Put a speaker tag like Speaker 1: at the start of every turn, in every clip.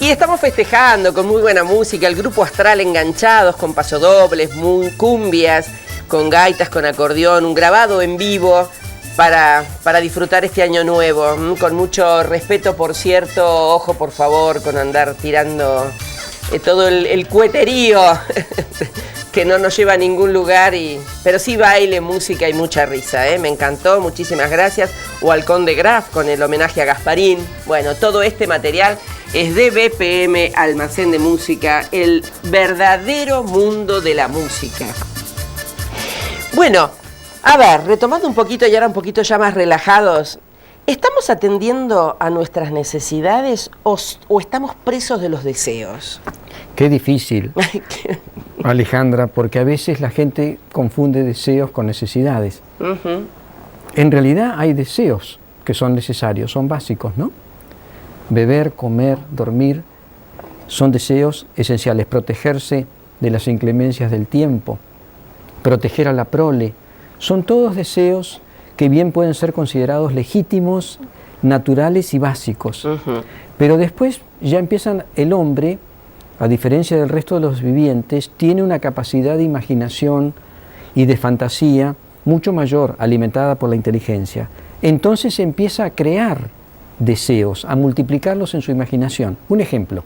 Speaker 1: Y estamos festejando con muy buena música, el Grupo Astral Enganchados, con pasodobles, cumbias, con gaitas, con acordeón, un grabado en vivo para disfrutar este año nuevo, con mucho respeto, por cierto, ojo por favor con andar tirando todo el cueterío que no nos lleva a ningún lugar, pero sí baile, música y mucha risa, me encantó, muchísimas gracias. O al Conde Graf con el homenaje a Gasparín. Bueno, todo este material es de BPM Almacén de Música, el verdadero mundo de la música. Bueno, a ver, retomando un poquito y ahora un poquito ya más relajados, ¿estamos atendiendo a nuestras necesidades o estamos presos de los deseos?
Speaker 2: Qué difícil, Alejandra, porque a veces la gente confunde deseos con necesidades. En realidad hay deseos que son necesarios, son básicos, ¿no? Beber, comer, dormir, son deseos esenciales. Protegerse de las inclemencias del tiempo, proteger a la prole, son todos deseos que bien pueden ser considerados legítimos, naturales y básicos. Pero después ya empiezan, el hombre, a diferencia del resto de los vivientes, tiene una capacidad de imaginación y de fantasía mucho mayor, alimentada por la inteligencia. Entonces empieza a crear deseos, a multiplicarlos en su imaginación. Un ejemplo,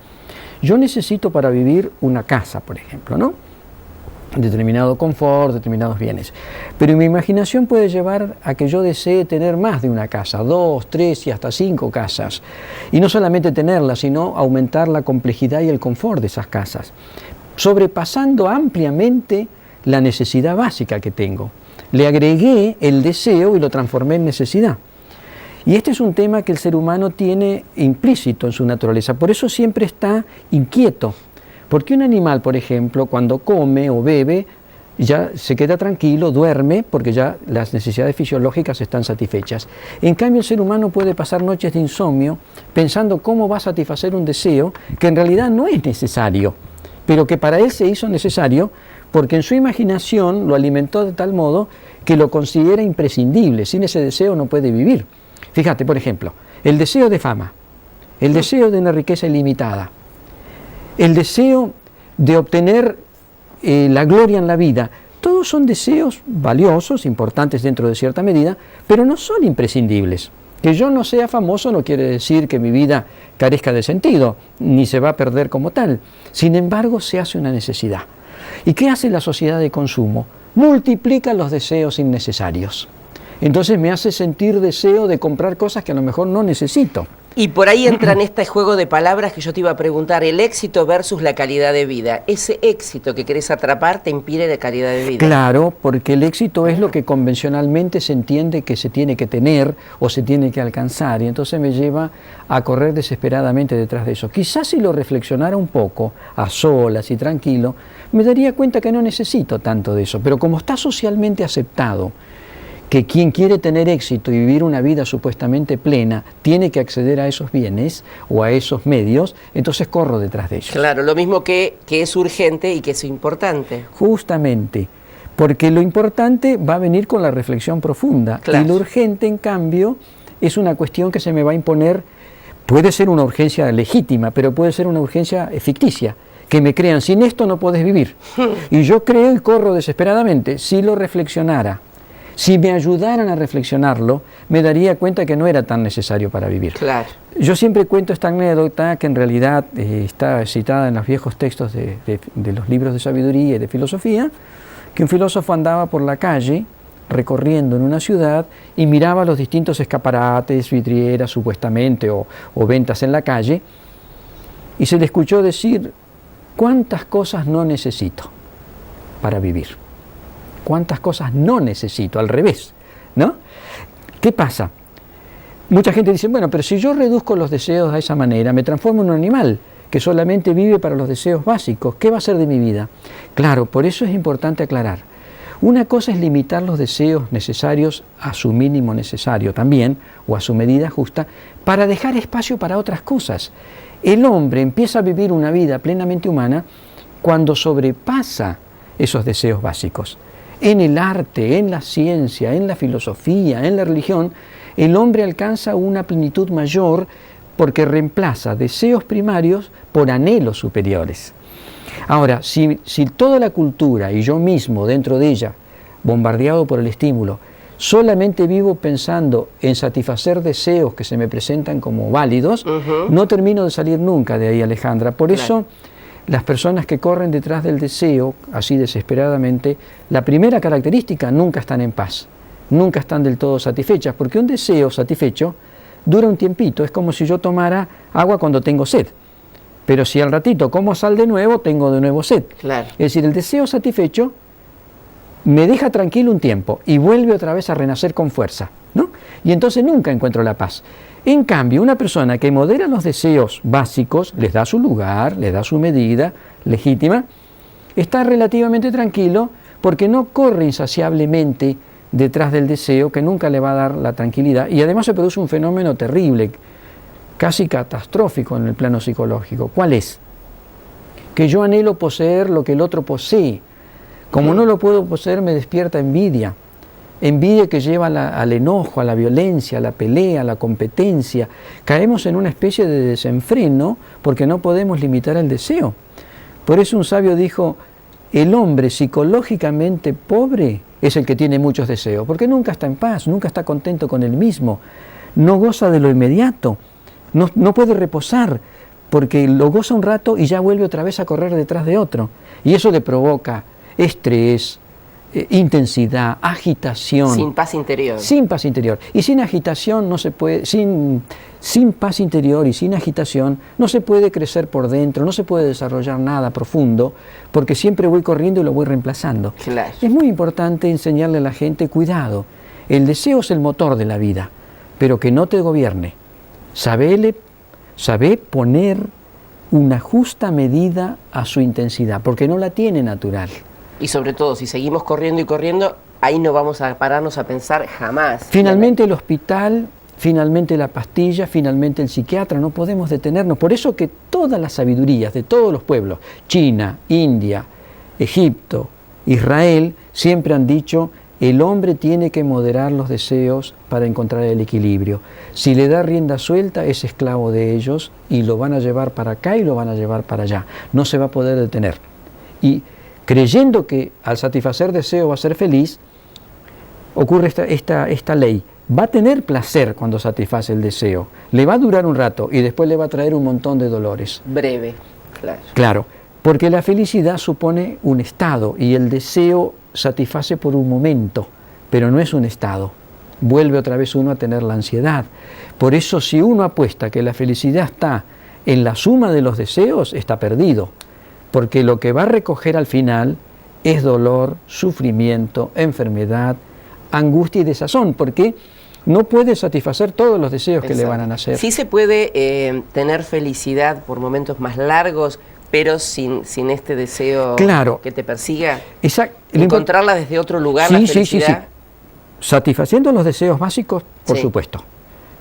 Speaker 2: yo necesito para vivir una casa, por ejemplo, ¿no? Determinado confort, determinados bienes. Pero mi imaginación puede llevar a que yo desee tener más de una casa, 2, 3 y hasta 5 casas. Y no solamente tenerlas, sino aumentar la complejidad y el confort de esas casas, sobrepasando ampliamente la necesidad básica que tengo. Le agregué el deseo y lo transformé en necesidad. Y este es un tema que el ser humano tiene implícito en su naturaleza, por eso siempre está inquieto. Porque un animal, por ejemplo, cuando come o bebe, ya se queda tranquilo, duerme, porque ya las necesidades fisiológicas están satisfechas. En cambio, el ser humano puede pasar noches de insomnio pensando cómo va a satisfacer un deseo que en realidad no es necesario, pero que para él se hizo necesario porque en su imaginación lo alimentó de tal modo que lo considera imprescindible. Sin ese deseo no puede vivir. Fíjate, por ejemplo, el deseo de fama, el deseo de una riqueza ilimitada, el deseo de obtener la gloria en la vida, todos son deseos valiosos, importantes dentro de cierta medida, pero no son imprescindibles. Que yo no sea famoso no quiere decir que mi vida carezca de sentido, ni se va a perder como tal. Sin embargo, se hace una necesidad. ¿Y qué hace la sociedad de consumo? Multiplica los deseos innecesarios. Entonces me hace sentir deseo de comprar cosas que a lo mejor no necesito.
Speaker 1: Y por ahí entra en este juego de palabras que yo te iba a preguntar, el éxito versus la calidad de vida. Ese éxito que querés atrapar te impide la calidad de vida.
Speaker 2: Claro, porque el éxito es lo que convencionalmente se entiende que se tiene que tener o se tiene que alcanzar, y entonces me lleva a correr desesperadamente detrás de eso. Quizás si lo reflexionara un poco, a solas y tranquilo, me daría cuenta que no necesito tanto de eso, pero como está socialmente aceptado, que quien quiere tener éxito y vivir una vida supuestamente plena tiene que acceder a esos bienes o a esos medios, entonces corro detrás de ellos.
Speaker 1: Claro, lo mismo que es urgente y que es importante.
Speaker 2: Justamente, porque lo importante va a venir con la reflexión profunda, claro. Y lo urgente, en cambio, es una cuestión que se me va a imponer, puede ser una urgencia legítima, pero puede ser una urgencia ficticia, que me crean, sin esto no puedes vivir. Y yo creo y corro desesperadamente. Si lo reflexionara, si me ayudaran a reflexionarlo, me daría cuenta que no era tan necesario para vivir.
Speaker 1: Claro.
Speaker 2: Yo siempre cuento esta anécdota que en realidad está citada en los viejos textos de los libros de sabiduría y de filosofía, que un filósofo andaba por la calle recorriendo en una ciudad y miraba los distintos escaparates, vidrieras supuestamente o ventas en la calle, y se le escuchó decir: ¿cuántas cosas no necesito para vivir? ¿Cuántas cosas no necesito? Al revés, ¿no? ¿Qué pasa? Mucha gente dice, bueno, pero si yo reduzco los deseos de esa manera, me transformo en un animal que solamente vive para los deseos básicos. ¿Qué va a ser de mi vida? Claro, por eso es importante aclarar. Una cosa es limitar los deseos necesarios a su mínimo necesario también, o a su medida justa, para dejar espacio para otras cosas. El hombre empieza a vivir una vida plenamente humana cuando sobrepasa esos deseos básicos. En el arte, en la ciencia, en la filosofía, en la religión, el hombre alcanza una plenitud mayor porque reemplaza deseos primarios por anhelos superiores. Ahora, si toda la cultura y yo mismo dentro de ella, bombardeado por el estímulo, solamente vivo pensando en satisfacer deseos que se me presentan como válidos, no termino de salir nunca de ahí, Alejandra. Por eso, las personas que corren detrás del deseo, así desesperadamente, la primera característica, nunca están en paz, nunca están del todo satisfechas, porque un deseo satisfecho dura un tiempito, es como si yo tomara agua cuando tengo sed. Pero si al ratito como sal de nuevo, tengo de nuevo sed.
Speaker 1: Claro.
Speaker 2: Es decir, el deseo satisfecho me deja tranquilo un tiempo y vuelve otra vez a renacer con fuerza, ¿no? Y entonces nunca encuentro la paz. En cambio, una persona que modera los deseos básicos, les da su lugar, les da su medida legítima, está relativamente tranquilo porque no corre insaciablemente detrás del deseo que nunca le va a dar la tranquilidad, y además se produce un fenómeno terrible, casi catastrófico en el plano psicológico. ¿Cuál es? Que yo anhelo poseer lo que el otro posee. Como no lo puedo poseer, me despierta envidia. Envidia que lleva al enojo, a la violencia, a la pelea, a la competencia. Caemos en una especie de desenfreno porque no podemos limitar el deseo. Por eso un sabio dijo, el hombre psicológicamente pobre es el que tiene muchos deseos, porque nunca está en paz, nunca está contento con él mismo, no goza de lo inmediato. No puede reposar, porque lo goza un rato y ya vuelve otra vez a correr detrás de otro. Y eso le provoca estrés, intensidad, agitación.
Speaker 1: Sin paz interior.
Speaker 2: Sin paz interior. Y sin agitación no se puede, sin paz interior y sin agitación no se puede crecer por dentro, no se puede desarrollar nada profundo, porque siempre voy corriendo y lo voy reemplazando.
Speaker 1: Claro.
Speaker 2: Es muy importante enseñarle a la gente, cuidado, el deseo es el motor de la vida, pero que no te gobierne. Sabe poner una justa medida a su intensidad, porque no la tiene natural.
Speaker 1: Y sobre todo, si seguimos corriendo y corriendo, ahí no vamos a pararnos a pensar jamás.
Speaker 2: Finalmente el hospital, finalmente la pastilla, finalmente el psiquiatra, no podemos detenernos. Por eso que todas las sabidurías de todos los pueblos, China, India, Egipto, Israel, siempre han dicho, el hombre tiene que moderar los deseos para encontrar el equilibrio. Si le da rienda suelta, es esclavo de ellos y lo van a llevar para acá y lo van a llevar para allá. No se va a poder detener. Y creyendo que al satisfacer deseo va a ser feliz, ocurre esta ley. Va a tener placer cuando satisface el deseo. Le va a durar un rato y después le va a traer un montón de dolores.
Speaker 1: Breve, claro.
Speaker 2: Claro, porque la felicidad supone un estado y el deseo satisface por un momento, pero no es un estado. Vuelve otra vez uno a tener la ansiedad. Por eso si uno apuesta que la felicidad está en la suma de los deseos, está perdido. Porque lo que va a recoger al final es dolor, sufrimiento, enfermedad, angustia y desazón, porque no puede satisfacer todos los deseos que le van a nacer.
Speaker 1: Sí se puede tener felicidad por momentos más largos, pero sin este deseo que te persiga.
Speaker 2: Exacto.
Speaker 1: Encontrarla desde otro lugar, la felicidad.
Speaker 2: Sí. Satisfaciendo los deseos básicos, por supuesto.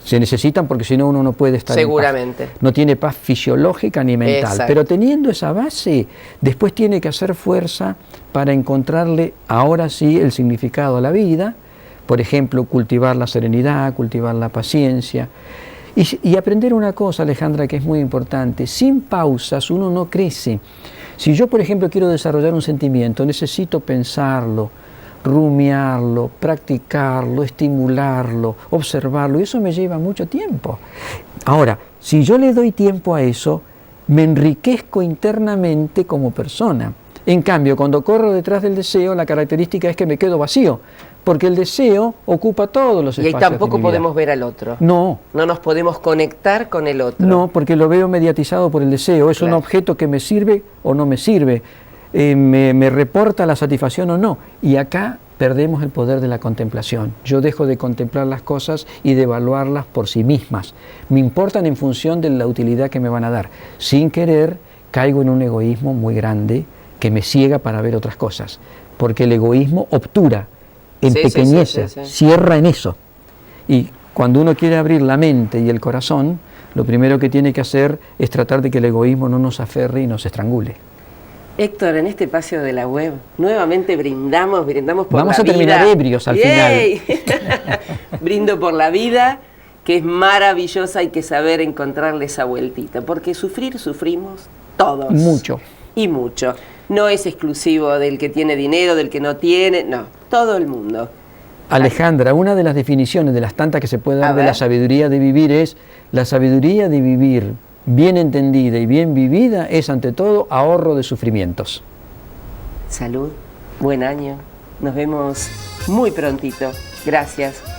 Speaker 2: Se necesitan porque si no uno no puede estar
Speaker 1: seguramente
Speaker 2: en paz. No tiene paz fisiológica ni mental. Exacto. Pero teniendo esa base, después tiene que hacer fuerza para encontrarle ahora sí el significado a la vida. Por ejemplo, cultivar la serenidad, cultivar la paciencia. Y aprender una cosa, Alejandra, que es muy importante. Sin pausas uno no crece. Si yo, por ejemplo, quiero desarrollar un sentimiento, necesito pensarlo, rumiarlo, practicarlo, estimularlo, observarlo, y eso me lleva mucho tiempo. Ahora, si yo le doy tiempo a eso, me enriquezco internamente como persona. En cambio, cuando corro detrás del deseo, la característica es que me quedo vacío, porque el deseo ocupa todos los espacios.
Speaker 1: Y ahí tampoco podemos ver al otro.
Speaker 2: No.
Speaker 1: No nos podemos conectar con el otro.
Speaker 2: No, porque lo veo mediatizado por el deseo. Es un objeto que me sirve o no me sirve. Me reporta la satisfacción o no. Y acá perdemos el poder de la contemplación. Yo dejo de contemplar las cosas y de evaluarlas por sí mismas. Me importan en función de la utilidad que me van a dar. Sin querer, caigo en un egoísmo muy grande que me ciega para ver otras cosas. Porque el egoísmo obtura, empequeñece, cierra en eso. Y cuando uno quiere abrir la mente y el corazón, lo primero que tiene que hacer es tratar de que el egoísmo no nos aferre y nos estrangule.
Speaker 1: Héctor, en este espacio de la web, nuevamente brindamos por la vida.
Speaker 2: Vamos a terminar ebrios al final.
Speaker 1: Brindo por la vida que es maravillosa, hay que saber encontrarle esa vueltita, porque sufrir, sufrimos todos.
Speaker 2: Mucho.
Speaker 1: Y mucho. No es exclusivo del que tiene dinero, del que no tiene, no, todo el mundo.
Speaker 2: Alejandra, una de las definiciones de las tantas que se puede dar de la sabiduría de vivir es: la sabiduría de vivir bien entendida y bien vivida es ante todo ahorro de sufrimientos.
Speaker 1: Salud, buen año, nos vemos muy prontito. Gracias.